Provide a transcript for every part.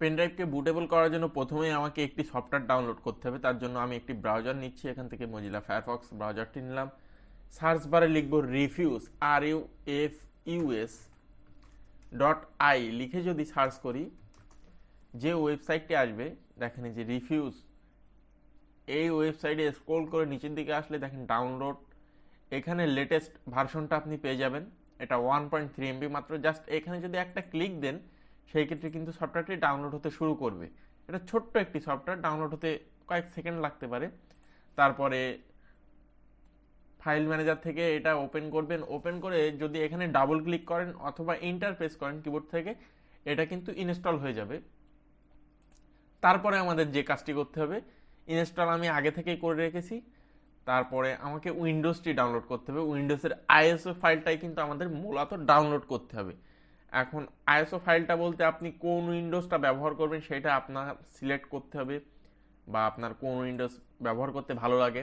পেনড্রাইভকে bootable করার জন্য প্রথমেই আমাকে একটি সফটওয়্যার ডাউনলোড করতে হবে। তার জন্য আমি একটি ব্রাউজার নিচ্ছি, এখান থেকে মজিলা ফায়ারফক্স ব্রাউজারটি নিলাম। সার্চ বারে লিখব রিফিউজ RUFUS.I লিখে যদি সার্চ করি যে ওয়েবসাইটটি আসবে, দেখেন যে রিফিউজ, এই ওয়েবসাইটে স্ক্রল করে নিচের দিকে আসলে দেখেন ডাউনলোড, এখানে লেটেস্ট ভার্সনটা আপনি পেয়ে যাবেন। এটা 1.3 MB মাত্র। জাস্ট এখানে যদি একটা ক্লিক দেন সেই ক্ষেত্রে কিন্তু সফটওয়্যারটি ডাউনলোড হতে শুরু করবে। এটা ছোট্ট একটি সফটওয়্যার, ডাউনলোড হতে কয়েক সেকেন্ড লাগতে পারে। তারপরে ফাইল ম্যানেজার থেকে এটা ওপেন করবেন। ওপেন করে যদি এখানে ডাবল ক্লিক করেন অথবা এন্টার প্রেস করেন কিবোর্ড থেকে, এটা কিন্তু ইনস্টল হয়ে যাবে। তারপরে আমাদের যে কাজটি করতে হবে, ইনস্টল আমি আগে থেকেই করে রেখেছি। তারপরে আমাকে উইন্ডোজটি ডাউনলোড করতে হবে। উইন্ডোজের আইএসও ফাইলটাই কিন্তু আমাদের মূলত ডাউনলোড করতে হবে। এখন আইএসও ফাইলটা বলতে আপনি কোন উইন্ডোজটা ব্যবহার করবেন সেটা আপনার সিলেক্ট করতে হবে, বা আপনার কোন উইন্ডোজ ব্যবহার করতে ভালো লাগে।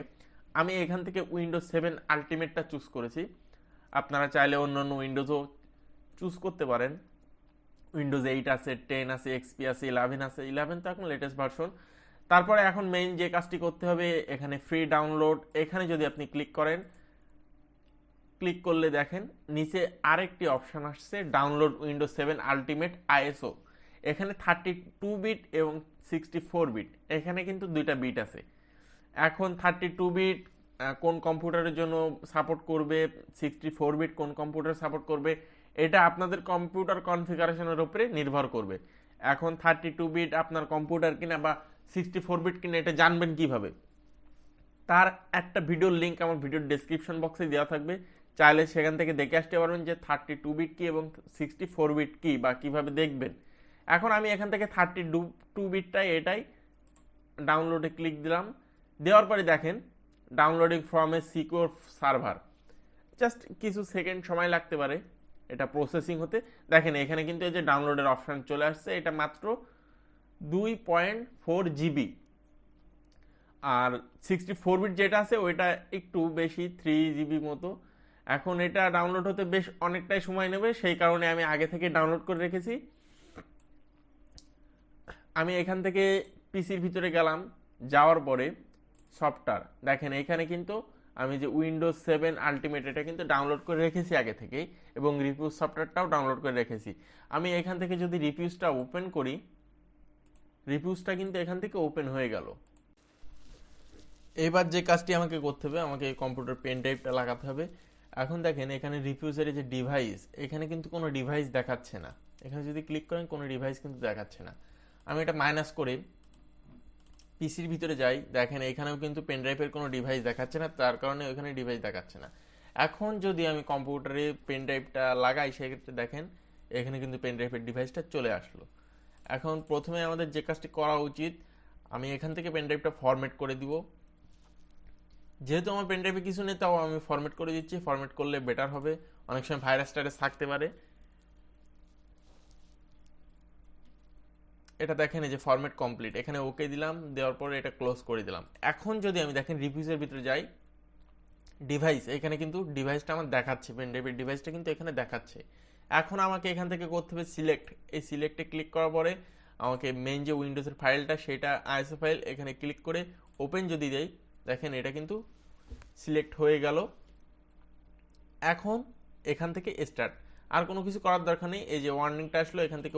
আমি এখান থেকে উইন্ডোজ 7 আলটিমেটটা চুজ করেছি। আপনারা চাইলে অন্যান্য উইন্ডোজও চুজ করতে পারেন। উইন্ডোজ 8 আছে, 10 আছে, এক্সপি আছে, 11 আছে। 11 তো এখন লেটেস্ট ভার্সন। তারপরে এখন মেইন যে কাজটি করতে হবে, এখানে ফ্রি ডাউনলোড, এখানে যদি আপনি ক্লিক করেন, ক্লিক করলে দেখেন নিচে আরেকটি অপশন আসছে ডাউনলোড উইন্ডোজ 7 আলটিমেট আইএসও। এখানে 32 বিট এবং 64 বিট, এখানে কিন্তু দুইটা বিট আছে। এখন 32 বিট কোন কম্পিউটারের জন্য সাপোর্ট করবে, 64 বিট কোন কম্পিউটার সাপোর্ট করবে, এটা আপনাদের কম্পিউটার কনফিগারেশনের উপরে নির্ভর করবে। এখন 32 বিট আপনার কম্পিউটার কিনা বা 64 বিট কিনা এটা জানবেন কিভাবে, তার একটা ভিডিওর লিঙ্ক আমার ভিডিওর ডেসক্রিপশন বক্সে দেওয়া থাকবে। চাইলে সেখান থেকে দেখে আসতে পারবেন যে 32 বিট কি এবং 64 বিট কি, বা কিভাবে দেখবেন। এখন আমি এখান থেকে 32 বিটটাই এটাই ডাউনলোডে ক্লিক দিলাম। দেওয়ার পরে দেখেন downloading from a secure server, just কিছু সেকেন্ড সময় লাগতে পারে এটা প্রসেসিং হতে। দেখেন এখানে কিন্তু এই যে ডাউনলোডের অপশন চলে আসছে, এটা মাত্র 2.4 GB। আর 64 বিট যেটা আছে ওইটা একটু বেশি, 3 GB মতো। এখন এটা ডাউনলোড হতে বেশ অনেকটাই সময় নেবে, সেই কারণে আমি আগে থেকে ডাউনলোড করে রেখেছি। আমি এখান থেকে পিসির ভিতরে গেলাম, যাওয়ার পরে সফটওয়্যার, দেখেন এখানে কিন্তু আমি যে উইন্ডোজ 7 আলটিমেট এটা কিন্তু ডাউনলোড করে রেখেছি আগে থেকেই, এবং রিফিউজ সফটওয়্যারটাও ডাউনলোড করে রেখেছি। আমি এখান থেকে যদি রিফিউজটা ওপেন করি, রিফিউজটা কিন্তু এখান থেকে ওপেন হয়ে গেল। এবার যে কাজটি আমাকে করতে হবে, আমাকে কম্পিউটার পেন ড্রাইভটা লাগাতে হবে। এখন দেখেন এখানে রিফিউজের যে ডিভাইস, এখানে কিন্তু কোনো ডিভাইস দেখাচ্ছে না। এখানে যদি ক্লিক করেন কোনো ডিভাইস কিন্তু দেখাচ্ছে না। আমি এটা মাইনাস করে পিসির ভিতরে যাই, দেখেন এখানেও কিন্তু পেন ড্রাইভের কোনো ডিভাইস দেখাচ্ছে না, তার কারণে ওইখানে ডিভাইস দেখাচ্ছে না। এখন যদি আমি কম্পিউটারে পেন ড্রাইভটা লাগাই, সেক্ষেত্রে দেখেন এখানে কিন্তু পেন ড্রাইভের ডিভাইসটা চলে আসলো। এখন প্রথমে আমাদের যে কাজটি করা উচিত, আমি এখান থেকে পেন ড্রাইভটা ফরম্যাট করে দিব। যেহেতু আমার পেন ড্রাইভে কিছু নেই, তাও আমি ফরম্যাট করে দিচ্ছি। ফরম্যাট করলে বেটার হবে, অনেক সময় ভাইরাস টাইরাস থাকতে পারে। এটা দেখেন এই যে ফরম্যাট কমপ্লিট, এখানে ওকে দিলাম, দেওয়ার পরে এটা ক্লোজ করে দিলাম। এখন যদি আমি দেখেন রিভিউজের ভিতরে যাই, ডিভাইস, এখানে কিন্তু ডিভাইসটা আমার দেখাচ্ছে, পেন ড্রাইভের ডিভাইসটা কিন্তু এখানে দেখাচ্ছে। এখন আমাকে এখান থেকে করতে হবে সিলেক্ট। এই সিলেক্টে ক্লিক করার পরে আমাকে মেইন যে উইন্ডোজের ফাইলটা, সেটা আইএসও ফাইল, এখানে ক্লিক করে ওপেন যদি দেই, দেখেন এটা কিন্তু সিলেক্ট হয়ে গেল। এখন এখান থেকে স্টার্ট, আর কোনো কিছু করার দরকার নেই। এই যে ওয়ার্নিংটা আসলো, এখান থেকে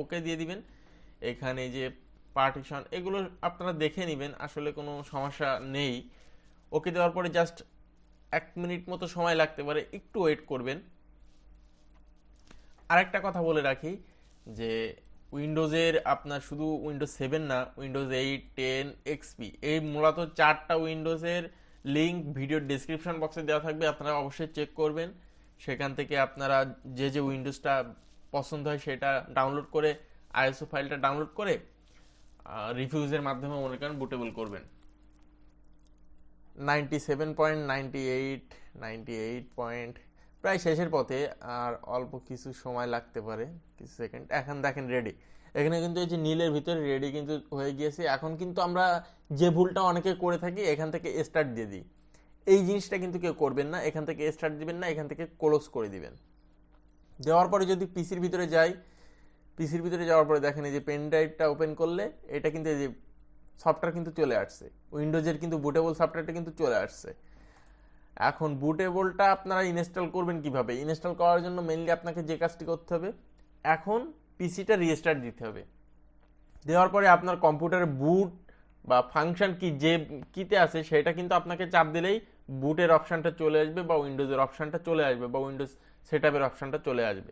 ওকে দিয়ে দিবেন। এখানে যে পার্টিশন, এগুলো আপনারা দেখে নেবেন, আসলে কোনো সমস্যা নেই। ওকে দেওয়ার পরে জাস্ট 1 মিনিট মতো সময় লাগতে পারে, একটু ওয়েট করবেন। আরেকটা কথা বলে রাখি যে উইন্ডোজের আপনার শুধু উইন্ডোজ 7 না, উইন্ডোজ 8, 10, এক্সপি, এই মূলত 4টা উইন্ডোজের লিঙ্ক ভিডিওর ডেসক্রিপশন বক্সে দেওয়া থাকবে, আপনারা অবশ্যই চেক করবেন। সেখান থেকে আপনারা যে যে উইন্ডোজটা পছন্দ হয় সেটা ডাউনলোড করে, আইএসও ফাইলটা ডাউনলোড করে রিফিউজের মাধ্যমে মনে করেন বুটেবল করবেন। 97.98, 98 প্রায় শেষের পথে, আর অল্প কিছু সময় লাগতে পারে, কিছু সেকেন্ড। এখন দেখেন রেডি, এখানে কিন্তু এই যে নীলের ভিতরে রেডি কিন্তু হয়ে গিয়েছে। এখন কিন্তু আমরা যে ভুলটা অনেকে করে থাকি, এখান থেকে স্টার্ট দিয়ে দিই। এই জিনিসটা কিন্তু কেউ করবেন না। এখান থেকে স্টার্ট দিবেন না, এখান থেকে ক্লোজ করে দিবেন। দেওয়ার পরে যদি পিসির ভিতরে যাই, পিসির ভিতরে যাওয়ার পরে দেখেন এই যে পেন ড্রাইভটা ওপেন করলে এটা কিন্তু এই যে সফটওয়্যার কিন্তু চলে আসছে, উইন্ডোজের কিন্তু বুটেবল সফটওয়্যারটা কিন্তু চলে আসছে। এখন বুটেবলটা আপনারা ইনস্টল করবেন কিভাবে? ইনস্টল করার জন্য মেইনলি আপনাকে যে কাজটি করতে হবে, এখন পিসিটা রিস্টার্ট দিতে হবে। দেওয়ার পরে আপনার কম্পিউটারে বুট বা ফাংশন কি যে কিতে আছে সেটা কিন্তু আপনাকে চাপ দিলেই বুটের অপশানটা চলে আসবে বা উইন্ডোজের অপশানটা চলে আসবে বা উইন্ডোজ সেটআপের অপশানটা চলে আসবে।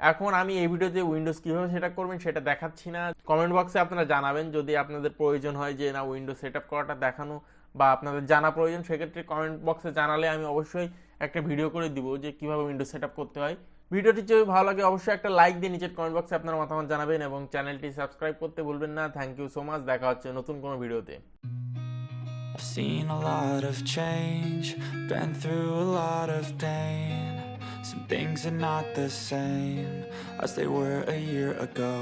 এখন আমি এই ভিডিওতে উইন্ডোজ কীভাবে সেট আপ করবেন সেটা দেখাচ্ছি না। কমেন্ট বক্সে আপনারা জানাবেন যদি আপনাদের প্রয়োজন হয় যে না উইন্ডোজ সেট আপ করাটা দেখানো বা আপনাদের জানা প্রয়োজন, সেক্ষেত্রে কমেন্ট বক্সে জানালে আমি অবশ্যই একটা ভিডিও করে দিব যে কীভাবে উইন্ডোজ সেট আপ করতে হয়। ভিডিওটি যদি ভালো লাগে অবশ্যই একটা লাইক দিয়ে নিচের কমেন্ট বক্সে আপনার মতামত জানাবেন এবং চ্যানেলটি সাবস্ক্রাইব করতে ভুলবেন না। Thank you so much. দেখা হচ্ছে নতুন কোনো ভিডিওতে। I've seen a lot of change, been through a lot of pain. Some things are not the same as they were a year ago.